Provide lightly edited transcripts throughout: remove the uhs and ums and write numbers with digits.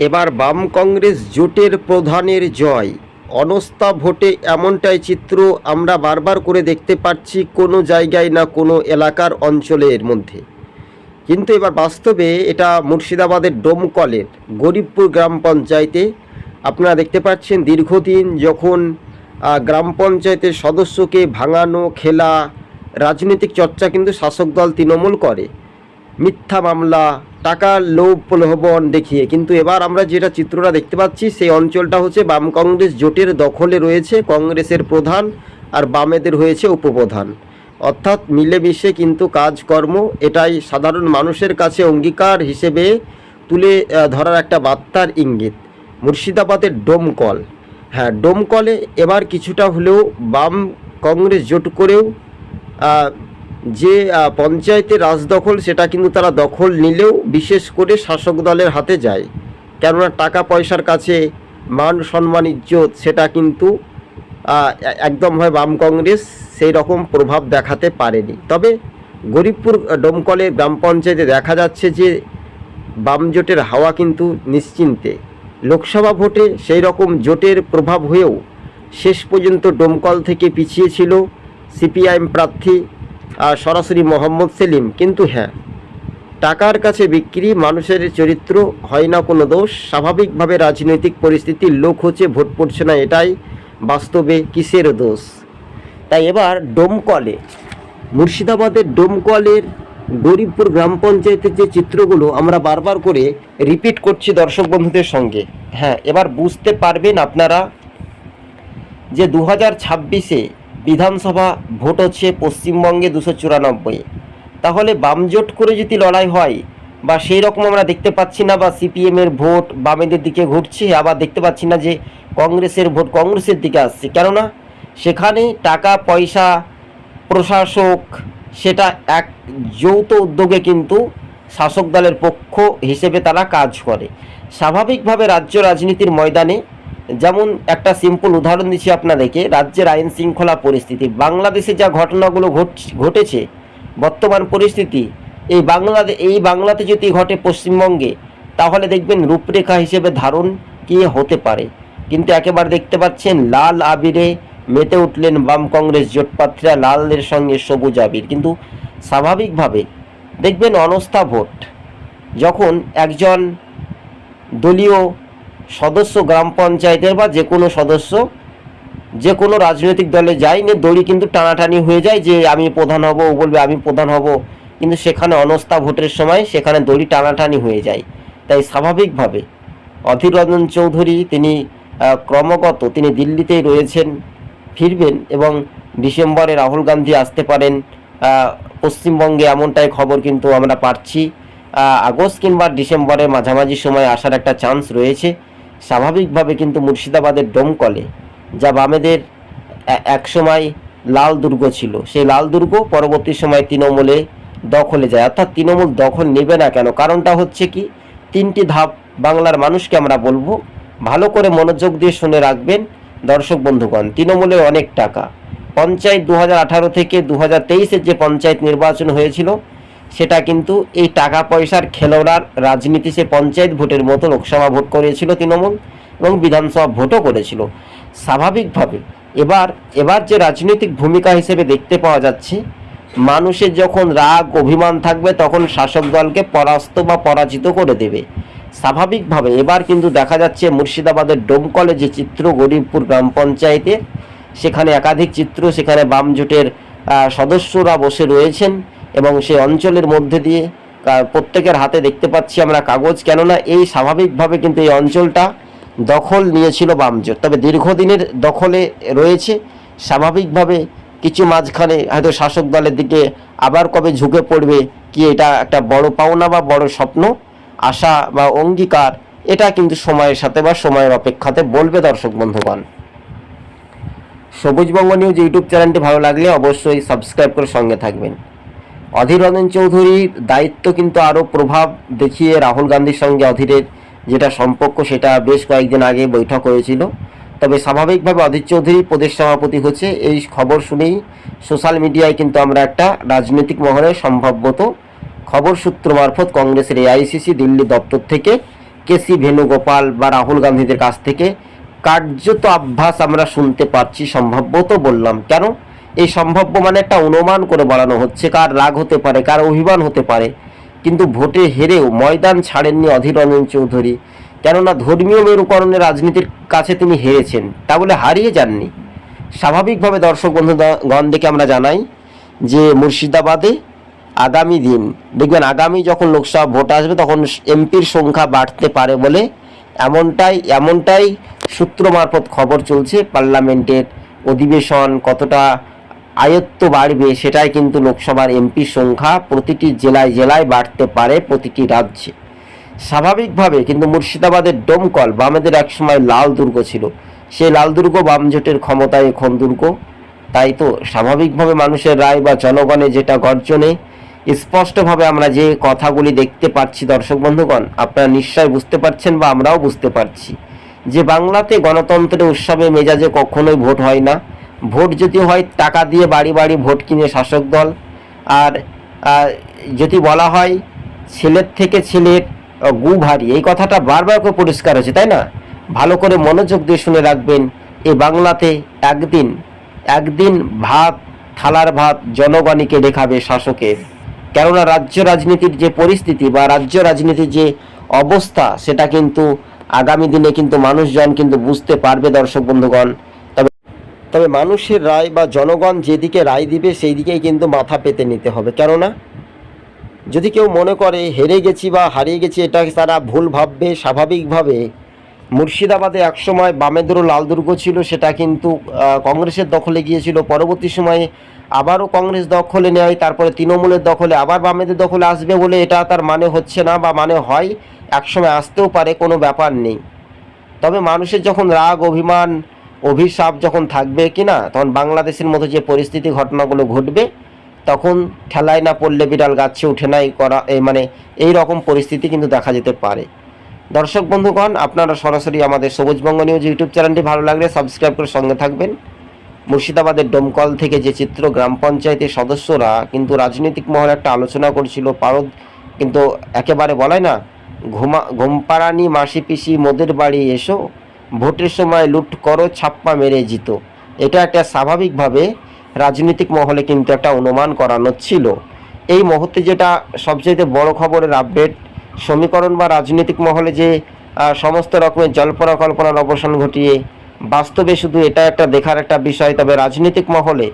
এবার বাম কংগ্রেস জোটের প্রধানের জয়, অনাস্থা ভোটে এমনটাই চিত্র আমরা বারবার করে দেখতে পাচ্ছি কোনো জায়গায় না কোনো এলাকার অঞ্চলের মধ্যে। কিন্তু এবার বাস্তবে এটা মুর্শিদাবাদের ডোমকলের গরিবপুর গ্রাম পঞ্চায়েতে আপনারা দেখতে পাচ্ছেন। দীর্ঘদিন যখন গ্রাম পঞ্চায়েতের সদস্যকে ভাঙানো, খেলা, রাজনৈতিক চর্চা কিন্তু শাসক দল তৃণমূল করে, মিথ্যা মামলা, টাকার লোভ প্রলোভন দেখিয়ে। কিন্তু এবার আমরা যেটা চিত্রটা দেখতে পাচ্ছি, সেই অঞ্চলটা হচ্ছে বাম কংগ্রেস জোটের দখলে রয়েছে। কংগ্রেসের প্রধান আর বামেদের হয়েছে উপপ্রধান, অর্থাৎ মিলেমিশে কিন্তু কাজকর্ম, এটাই সাধারণ মানুষের কাছে অঙ্গীকার হিসেবে তুলে ধরার একটা বার্তার ইঙ্গিত। মুর্শিদাবাদের ডোমকল, হ্যাঁ ডোমকলে এবার কিছুটা হলেও বাম কংগ্রেস জোট করেও যে পঞ্চায়েতের রাজদখল সেটা কিন্তু তারা দখল নিলেও বিশেষ করে শাসক দলের হাতে যায়। কেননা টাকা পয়সার কাছে মান সম্মান ইজ্জত সেটা কিন্তু একদম হয় বাম কংগ্রেস সেই রকম প্রভাব দেখাতে পারেনি। তবে গরিবপুর ডোমকলে গ্রাম পঞ্চায়েতে দেখা যাচ্ছে যে বাম জোটের হাওয়া কিন্তু নিশ্চিন্তে। লোকসভা ভোটে সেই রকম জোটের প্রভাব হয়েও শেষ পর্যন্ত ডোমকল থেকে পিছিয়ে ছিল সিপিআইএম প্রার্থী সরাসরি মোহাম্মদ সেলিম। কিন্তু হ্যাঁ, টাকার কাছে বিক্রি, মানুষের চরিত্র হয় না কোনো দোষ। স্বাভাবিকভাবে রাজনৈতিক পরিস্থিতির লোক হচ্ছে, ভোট পড়ছে না, এটাই বাস্তবে কিসের দোষ। তাই এবার ডোমকলে, মুর্শিদাবাদের ডোমকলের গরিবপুর গ্রাম পঞ্চায়েতের যে চিত্রগুলো আমরা বারবার করে রিপিট করছি দর্শক বন্ধুদের সঙ্গে, হ্যাঁ এবার বুঝতে পারবেন আপনারা যে 2026-এ বিধানসভা ভোট হচ্ছে পশ্চিমবঙ্গে 294। তাহলে বামজোট করে যদি লড়াই হয় বা সেই রকম আমরা দেখতে পাচ্ছি না, বা সিপিএমের ভোট বামেদের দিকে ঘুরছে, আবার দেখতে পাচ্ছি না যে কংগ্রেসের ভোট কংগ্রেসের দিকে আসছে। কেননা সেখানে টাকা পয়সা, প্রশাসক সেটা এক যৌথ উদ্যোগে কিন্তু শাসক দলের পক্ষ হিসেবে তারা কাজ করে। স্বাভাবিকভাবে রাজ্য রাজনীতির ময়দানে, যেমন একটা সিম্পল উদাহরণ দিচ্ছি আপনাদেরকে, রাজ্যের আইন শৃঙ্খলা পরিস্থিতি, বাংলাদেশে যা ঘটনাগুলো ঘটেছে, বর্তমান পরিস্থিতি এই বাংলাতে যদি ঘটে পশ্চিমবঙ্গে, তাহলে দেখবেন রূপরেখা হিসেবে ধারণ কি হতে পারে। কিন্তু একেবারে দেখতে পাচ্ছেন লাল আবিরে মেতে উঠলেন বাম কংগ্রেস জোটপাত্রীরা, লালের সঙ্গে সবুজ আবির। কিন্তু স্বাভাবিকভাবে দেখবেন অনাস্থা ভোট যখন একজন দলীয় সদস্য গ্রাম পঞ্চায়েতের বা যে কোনো সদস্য যে কোনো রাজনৈতিক দলে যায়, নিয়ে দড়ি কিন্তু টানাটানি হয়ে যায় যে আমি প্রধান হব, ও বলবে আমি প্রধান হব, কিন্তু সেখানে অনাস্থা ভোটের সময় সেখানে দড়ি টানাটানি হয়ে যায়। তাই স্বাভাবিকভাবে অধীর রঞ্জন চৌধুরী তিনি ক্রমাগত তিনি দিল্লিতেই রয়েছেন, ফিরবেন এবং ডিসেম্বরে রাহুল গান্ধী আসতে পারেন পশ্চিমবঙ্গে, এমনটাই খবর কিন্তু আমরা পাচ্ছি। আগস্ট কিংবা ডিসেম্বরের মাঝামাঝি সময় আসার একটা চান্স রয়েছে। স্বাভাবিকভাবে কিন্তু মুর্শিদাবাদের ডোমকলে যা বামেদের এক সময় লাল দুর্গ ছিল, সেই লাল দুর্গ পরবর্তী সময় তৃণমূলে দখলে যায়। অর্থাৎ তৃণমূল দখল নেবে না কেন, কারণটা হচ্ছে কি, তিনটি ধাপ বাংলার মানুষকে আমরা বলবো, ভালো করে মনোযোগ দিয়ে শুনে রাখবেন দর্শক বন্ধুগণ। তৃণমূলের অনেক টাকা, পঞ্চায়েত 2018 থেকে 2023-এর যে পঞ্চায়েত নির্বাচন হয়েছিল সেটা কিন্তু এই টাকা পয়সার খেলোয়াড় রাজনীতি, সে পঞ্চায়েত ভোটের মতো লোকসভা ভোট করেছিল তৃণমূল এবং বিধানসভা ভোটও করেছিল। স্বাভাবিকভাবে এবার যে রাজনৈতিক ভূমিকা হিসেবে দেখতে পাওয়া যাচ্ছে, মানুষের যখন রাগ অভিমান থাকবে তখন শাসক দলকে পরাস্ত বা পরাজিত করে দেবে। স্বাভাবিকভাবে এবার কিন্তু দেখা যাচ্ছে মুর্শিদাবাদের ডোমকলে যে চিত্র, গরিবপুর গ্রাম পঞ্চায়েতে সেখানে একাধিক চিত্র, সেখানে বাম জোটের সদস্যরা বসে রয়েছেন এবং সেই অঞ্চলের মধ্যে দিয়ে প্রত্যেকের হাতে দেখতে পাচ্ছি আমরা কাগজ। কেননা এই স্বাভাবিকভাবে কিন্তু এই অঞ্চলটা দখল নিয়েছিল বাম জোট, তবে দীর্ঘদিনের দখলে রয়েছে। স্বাভাবিকভাবে কিছু মাঝখানে হয়তো শাসক দলের দিকে আবার কবে ঝুঁকে পড়বে কি, এটা একটা বড় পাওনা বা বড় স্বপ্ন, আশা বা অঙ্গীকার, এটা কিন্তু সময়ের সাথে বা সময়ের অপেক্ষাতে বলবে দর্শক বন্ধুগণ। সবুজবঙ্গ নিউজ ইউটিউব চ্যানেলটি ভালো লাগলে অবশ্যই সাবস্ক্রাইব করে সঙ্গে থাকবেন। অধীর রঞ্জন চৌধুরীর দায়িত্ব কিন্তু আরও প্রভাব দেখিয়ে রাহুল গান্ধীর সঙ্গে অধীরের যেটা সম্পর্ক, সেটা বেশ কয়েকদিন আগে বৈঠক হয়েছিল। তবে স্বাভাবিকভাবে অধীর চৌধুরী প্রদেশ সভাপতি হচ্ছে, এই খবর শুনেই সোশ্যাল মিডিয়ায় কিন্তু আমরা একটা রাজনৈতিক মহলে সম্ভবত খবর সূত্র মারফত কংগ্রেসের এআইসিসি দিল্লি দপ্তর থেকে কেসি ভেনুগোপাল বা রাহুল গান্ধীদের কাছ থেকে কার্যত আভাস আমরা শুনতে পাচ্ছি। সম্ভাব্যত বললাম কেন, এই সম্ভাব্য মানে একটা অনুমান করে বাড়ানো হচ্ছে, কার রাগ হতে পারে, কার অভিমান হতে পারে। কিন্তু ভোটে হেরেও ময়দান ছাড়েননি অধীর রঞ্জন চৌধুরী, কেননা ধর্মীয় মেরুকরণের রাজনীতির কাছে তিনি হেরেছেন, তা বলে হারিয়ে যাননি। স্বাভাবিকভাবে দর্শক বন্ধুগণ দেখে আমরা জানাই যে মুর্শিদাবাদে আগামী দিন দেখবেন, আগামী যখন লোকসভা ভোট আসবে তখন এমপির সংখ্যা বাড়তে পারে বলে এমনটাই সূত্র মারফত খবর চলছে। পার্লামেন্টের অধিবেশন কতটা আয়ত্ত বাড়বে সেটাই কিন্তু লোকসভার এমপির সংখ্যা প্রতিটি জেলায় বাড়তে পারে, প্রতিটি রাজ্যে। স্বাভাবিকভাবে কিন্তু মুর্শিদাবাদের ডোমকল বামেদের একসময় লাল দুর্গ ছিল, সেই লাল দুর্গ বাম জোটের ক্ষমতায় এখন দুর্গ। তাই তো স্বাভাবিকভাবে মানুষের রায় বা জনগণের যেটা গর্জনে স্পষ্টভাবে আমরা যে কথাগুলি দেখতে পাচ্ছি, দর্শক বন্ধুগণ আপনারা নিশ্চয় বুঝতে পারছেন বা আমরাও বুঝতে পারছি যে বাংলাতে গণতন্ত্রের উৎসবে মেজাজে কখনোই ভোট হয় না। ভোট যদি হয় টাকা দিয়ে বাড়ি বাড়ি ভোট কিনে শাসক দল। আর যদি বলা হয় ছেলের থেকে ছেলের গু ভারী, এই কথাটা বারবার করে পরিষ্কার হচ্ছে, তাই না? ভালো করে মনোযোগ দিয়ে শুনে রাখবেন, এই বাংলাতে একদিন থালার ভাত জনগণকে দেখাবে শাসকের। কেননা রাজ্য রাজনীতির যে পরিস্থিতি বা রাজ্য রাজনীতির যে অবস্থা সেটা কিন্তু আগামী দিনে কিন্তু মানুষজন কিন্তু বুঝতে পারবে দর্শক বন্ধুগণ। তবে মানুষের রায় বা জনগণ যেদিকে রায় দিবে সেই দিকেই কিন্তু মাথা পেতে নিতে হবে। কেননা যদি কেউ মনে করে হেরে গেছি বা হারিয়ে গেছি, এটা তারা ভুল ভাববে। স্বাভাবিকভাবে মুর্শিদাবাদে একসময় বামেদেরও লাল দুর্গ ছিল, সেটা কিন্তু কংগ্রেসের দখলে গিয়েছিল। পরবর্তী সময়ে আবারও কংগ্রেস দখলে নেয়, তারপরে তৃণমূলের দখলে, আবার বামেদের দখলে আসবে বলে এটা তার মানে হচ্ছে না, বা মানে হয় একসময় আসতেও পারে, কোনো ব্যাপার নেই। তবে মানুষের যখন রাগ অভিমান অভিশাপ যখন থাকবে কিনা, তখন বাংলাদেশের মতো যে পরিস্থিতি ঘটনাগুলো ঘটবে, তখন ঠেলায় না পড়লে বিড়াল গাছে উঠে নাই করা, মানে এই রকম পরিস্থিতি কিন্তু দেখা যেতে পারে। দর্শক বন্ধুগণ আপনারা সরাসরি আমাদের সবুজবঙ্গ নিউজ ইউটিউব চ্যানেলটি ভালো লাগলে সাবস্ক্রাইব করে সঙ্গে থাকবেন। মুর্শিদাবাদের ডোমকল থেকে যে চিত্র, গ্রাম পঞ্চায়েতের সদস্যরা কিন্তু রাজনৈতিক মহলে একটা আলোচনা করছিল, পারদ কিন্তু একেবারে বলায় না ঘুমপাড়ানি মাসি পিসি মোদের বাড়ি এসো, ভোটের সময় লুট করো ছাপ্পা মেরে জিতো। এটা একটা স্বাভাবিকভাবে রাজনৈতিক মহলে কিন্তু একটা অনুমান করানো ছিল। এই মুহূর্তে যেটা সবচেয়ে বড় খবরের আপডেট, সমীকরণ বা রাজনৈতিক মহলে যে সমস্ত রকমের জল্পনা কল্পনার অবসান ঘটিয়ে বাস্তবে শুধু এটা একটা দেখার একটা বিষয়। তবে রাজনৈতিক মহলে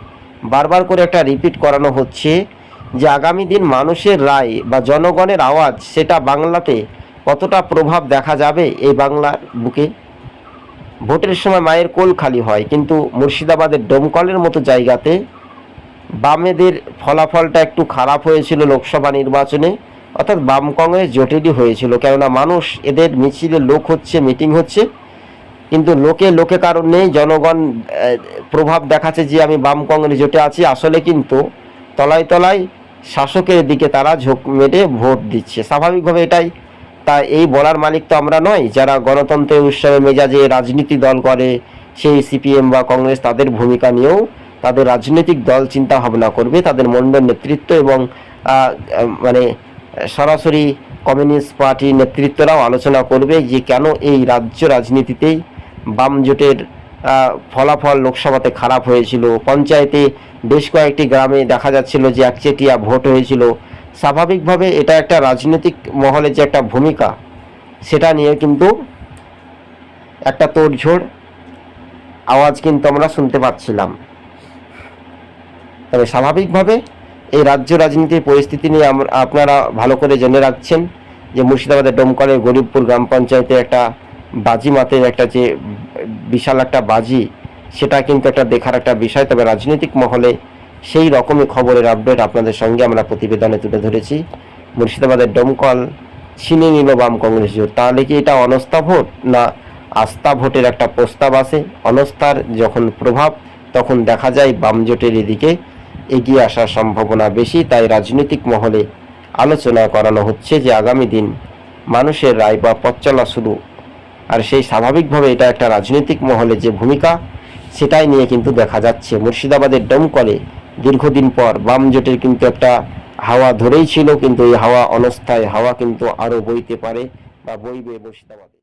বারবার করে একটা রিপিট করানো হচ্ছে যে আগামী দিন মানুষের রায় বা জনগণের আওয়াজ সেটা বাংলাতে কতটা প্রভাব দেখা যাবে। এই বাংলার বুকে ভোটের সময় মায়ের কোল খালি হয়, কিন্তু মুর্শিদাবাদের ডোমকলের মতো জায়গাতে বামেদের ফলাফলটা একটু খারাপ হয়েছিল লোকসভা নির্বাচনে, অর্থাৎ বাম কংগ্রেস জোটেরই হয়েছিল। কেননা মানুষ এদের মিছিলে লোক হচ্ছে, মিটিং হচ্ছে, কিন্তু লোকে কারণ নেই। জনগণ প্রভাব দেখাচ্ছে যে আমি বাম কংগ্রেস জোটে আছি, আসলে কিন্তু তলায় শাসকের দিকে তারা ঝোঁক মেটে ভোট দিচ্ছে। স্বাভাবিকভাবে এটাই এই বলার মালিক তো আমরা নয়। যারা গণতন্ত্রের উৎসবে মেজাজে রাজনীতি দল করে, সেই সিপিএম বা কংগ্রেস, তাদের ভূমিকা নিয়েও তাদের রাজনৈতিক দল চিন্তা ভাবনা করবে, তাদের মণ্ডল নেতৃত্ব এবং মানে সরাসরি কমিউনিস্ট পার্টির নেতৃত্বরাও আলোচনা করবে যে কেন এই রাজ্য রাজনীতিতেই বাম জোটের ফলাফল লোকসভাতে খারাপ হয়েছিল। পঞ্চায়েতে বেশ কয়েকটি গ্রামে দেখা যাচ্ছিল যে একচেটিয়া ভোট হয়েছিল। স্বাভাবিকভাবে এটা একটা রাজনৈতিক মহলে যে একটা ভূমিকা, সেটা নিয়ে কিন্তু একটা তোড়ঝোড় আওয়াজ কিন্তু আমরা শুনতে পাচ্ছিলাম। তবে স্বাভাবিকভাবে এই রাজ্য রাজনীতির পরিস্থিতি নিয়ে আপনারা ভালো করে জেনে রাখছেন যে মুর্শিদাবাদের ডোমকলের গরিবপুর গ্রাম পঞ্চায়েতে একটা বাজি মাতের একটা যে বিশাল একটা বাজি, সেটা কিন্তু একটা দেখার একটা বিষয়। তবে রাজনৈতিক মহলে সেই রকমই খবরের আপডেট আপনাদের সঙ্গে আমরা প্রতিবেদনে তুলে ধরেছি। মুর্শিদাবাদের ডোমকল ছিনে নিল বাম কংগ্রেস জোট। তাহলে কি এটা অনাস্থা ভোট না আস্থা ভোটের একটা প্রস্তাব আসে? অনাস্থার যখন প্রভাব, তখন দেখা যায় বাম জোটের এদিকে এগিয়ে আসার সম্ভাবনা বেশি। তাই রাজনৈতিক মহলে আলোচনা করানো হচ্ছে যে আগামী দিন মানুষের রায় বা পথ চলা শুরু। আর সেই স্বাভাবিকভাবে এটা একটা রাজনৈতিক মহলে যে ভূমিকা, সেটাই নিয়ে কিন্তু দেখা যাচ্ছে মুর্শিদাবাদের ডোমকলে দীর্ঘদিন পর বাম জোটের কিন্তু একটা হাওয়া ধরেই ছিল, কিন্তু এই হাওয়া অনস্থায়ী হাওয়া কিন্তু আরও বইতে পারে বইবে মুর্শিদাবাদে।